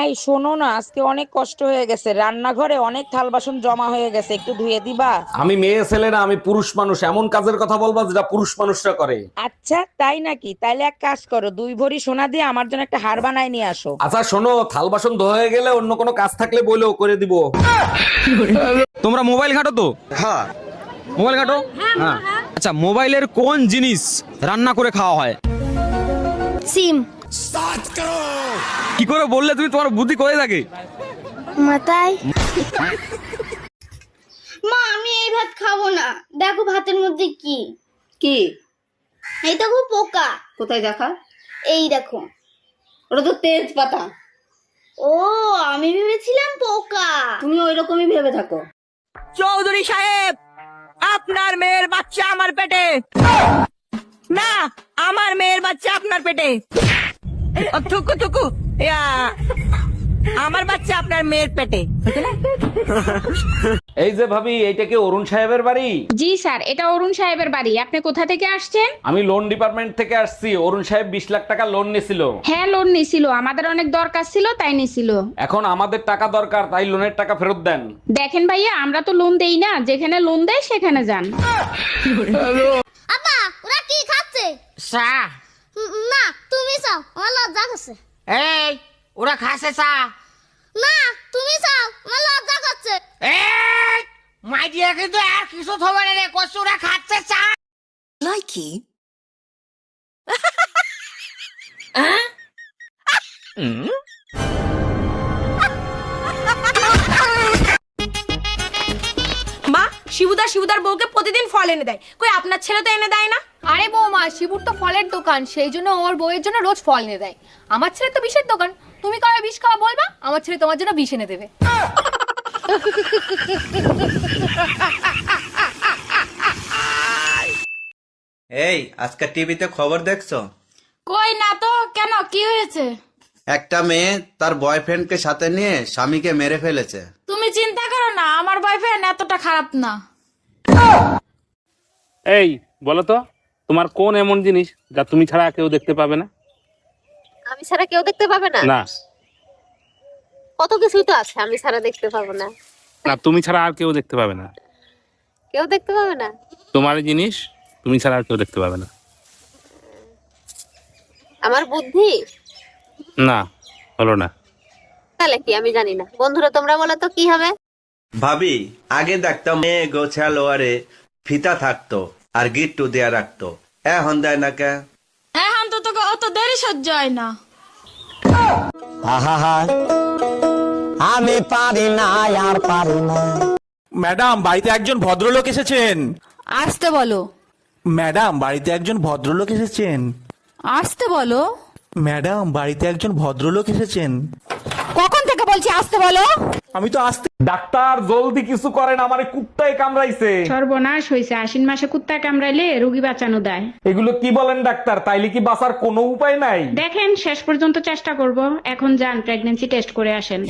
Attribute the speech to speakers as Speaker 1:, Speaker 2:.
Speaker 1: এই শোনো না, আজকে অনেক কষ্ট হয়ে গেছে, রান্নাঘরে অনেক থাল বাসন জমা হয়ে গেছে, একটু ধুয়ে দিবা?
Speaker 2: আমি মেয়ে ছেলে না, আমি পুরুষ মানুষ। এমন কাজের কথা বলবা যেটা পুরুষ মানুষরা করে।
Speaker 1: আচ্ছা তাই নাকি? তাইলে এক কাজ করো, 2 ভরি সোনা দিয়ে আমার জন্য একটা হার বানায় নিয়ে আসো।
Speaker 2: আচ্ছা শোনো, থাল বাসন ধোয়া হয়ে গেলে অন্য কোনো কাজ থাকলে বলো, করে দিব।
Speaker 3: তোমরা মোবাইল ঘাটো তো?
Speaker 4: হ্যাঁ।
Speaker 3: মোবাইল ঘাটো? হ্যাঁ। আচ্ছা, মোবাইলের কোন জিনিস রান্না করে খাওয়া হয়?
Speaker 5: সিম।
Speaker 3: কি করে বললে তুমি? তোমার বুদ্ধি কোথায় থাকে?
Speaker 5: মাথায়।
Speaker 6: মা আমি এই ভাত খাবো না, দেখো ভাতের মধ্যে কি
Speaker 7: কি?
Speaker 6: এই দেখো পোকা।
Speaker 7: কোথায় দেখা?
Speaker 6: এই দেখো।
Speaker 7: ওটা তো তেজপাতা।
Speaker 6: ও আমি ভেবেছিলাম পোকা।
Speaker 7: তুমি ওই রকমই ভেবে থাকো।
Speaker 8: চৌধুরী সাহেব, আপনার মেয়ের বাচ্চা আমার পেটে। না, আমার মেয়ের বাচ্চা আপনার পেটে। ও, থুকু থুকু ইয়া, আমার বাচ্চা আপনার মেয়ের পেটে।
Speaker 2: এই যে ভাবি, এইটা কি অরুণ সাহেবের বাড়ি?
Speaker 9: জি স্যার, এটা অরুণ সাহেবের বাড়ি। আপনি কোথা থেকে আসছেন?
Speaker 2: আমি লোন ডিপার্টমেন্ট থেকে আসছি। অরুণ সাহেব 20 লাখ টাকা লোন নিছিল।
Speaker 9: হ্যাঁ, লোন নিছিল, আমাদের অনেক দরকার ছিল তাই নিছিল।
Speaker 2: এখন আমাদের টাকা দরকার, তাই লোনের টাকা ফেরত দেন।
Speaker 9: দেখেন ভাইয়া, আমরা তো লোন দেই না, যেখানে লোন দেয় সেখানে যান।
Speaker 6: আপা ওরা কি খাচ্ছে?
Speaker 8: চা।
Speaker 6: না তুমি চাও, আমার লজ্জা করছে।
Speaker 8: এই, ওরা খাসে চা।
Speaker 6: না তুমি চাও, আমার লজ্জা করছে।
Speaker 8: এই, মাই দিয়ে কিন্তু আর কিছু থবে না রে, কষ্ট ওরা খাচ্ছে চা।
Speaker 5: মা, শিবুদার বউকে প্রতিদিন ফল এনে দেয়, কই আপনার ছেলে তো এনে দেয় না?
Speaker 10: আরে বৌমা, শিবুর তো ফলের দোকান, সেই জন্য ওর বউয়ের জন্য রোজ ফল এনে দেয়। আমার ছেলে তো বিষের দোকান, তুমি কবে বিষ খাওয়া বলবা, আমার ছেলে তোমার জন্য বিষ এনে দেবে।
Speaker 4: এই আজকে টিভিতে খবর দেখছো?
Speaker 5: কই না তো, কেন কি হয়েছে?
Speaker 4: একটা মেয়ে তার বয়ফ্রেন্ডকে সাথে নিয়ে স্বামীকে মেরে ফেলেছে।
Speaker 5: তুমি চিন্তা করো না, আমার বয়ফ্রেন্ড এতটা খারাপ না।
Speaker 11: এই বলো তো, তোমার কোন এমন জিনিস যা তুমি ছাড়া কেউ দেখতে পাবে না?
Speaker 10: আমি ছাড়া কেউ দেখতে পাবে না?
Speaker 11: না
Speaker 10: কত কিছুই তো আছে আমি ছাড়া দেখতে পাবো না।
Speaker 11: না, তুমি ছাড়া আর কেউ দেখতে পাবে না।
Speaker 10: কেউ দেখতে পাবে না?
Speaker 11: তোমার এই জিনিস তুমি ছাড়া আর কেউ দেখতে পাবে না।
Speaker 10: আমার বুদ্ধি?
Speaker 11: না, হলো না।
Speaker 10: তাহলে কি আমি জানি না। বন্ধুরা তোমরা বলো তো কি হবে?
Speaker 4: ভাবি, আগে দেখতাম মেয়ে গোছালো আরে ফিতা থাকতো আর গিট্টু দেয়া রাখতো, এখন দেয় না কে?
Speaker 5: এখন তো তোকে অত দেরি সহ্য হয় না।
Speaker 8: আমি পারি না, আর পারি না।
Speaker 3: ম্যাডাম, বাড়িতে একজন ভদ্রলোক এসেছেন।
Speaker 5: আসতে বলো।
Speaker 3: ম্যাডাম, বাড়িতে একজন ভদ্রলোক এসেছেন।
Speaker 5: আসতে বলো।
Speaker 3: ম্যাডাম, বাড়িতে একজন ভদ্রলোক এসেছেন।
Speaker 5: কখন থেকে বলছি আসতে বলো?
Speaker 3: আমি তো আসতে।
Speaker 2: ডাক্তার জলদি কিছু করেন, আমারে কুত্তায় কামড়াইছে।
Speaker 9: সর্বনাশ হয়েছে, আশ্বিন মাসে কুত্তা কামড়াইলে রোগী বাঁচানো দেয়।
Speaker 2: এগুলো কি বলেন ডাক্তার? তাইলে কি বাঁচার কোনো উপায় নাই?
Speaker 9: দেখেন, শেষ পর্যন্ত চেষ্টা করব। এখন যান, প্রেগন্যান্সি টেস্ট করে আসেন।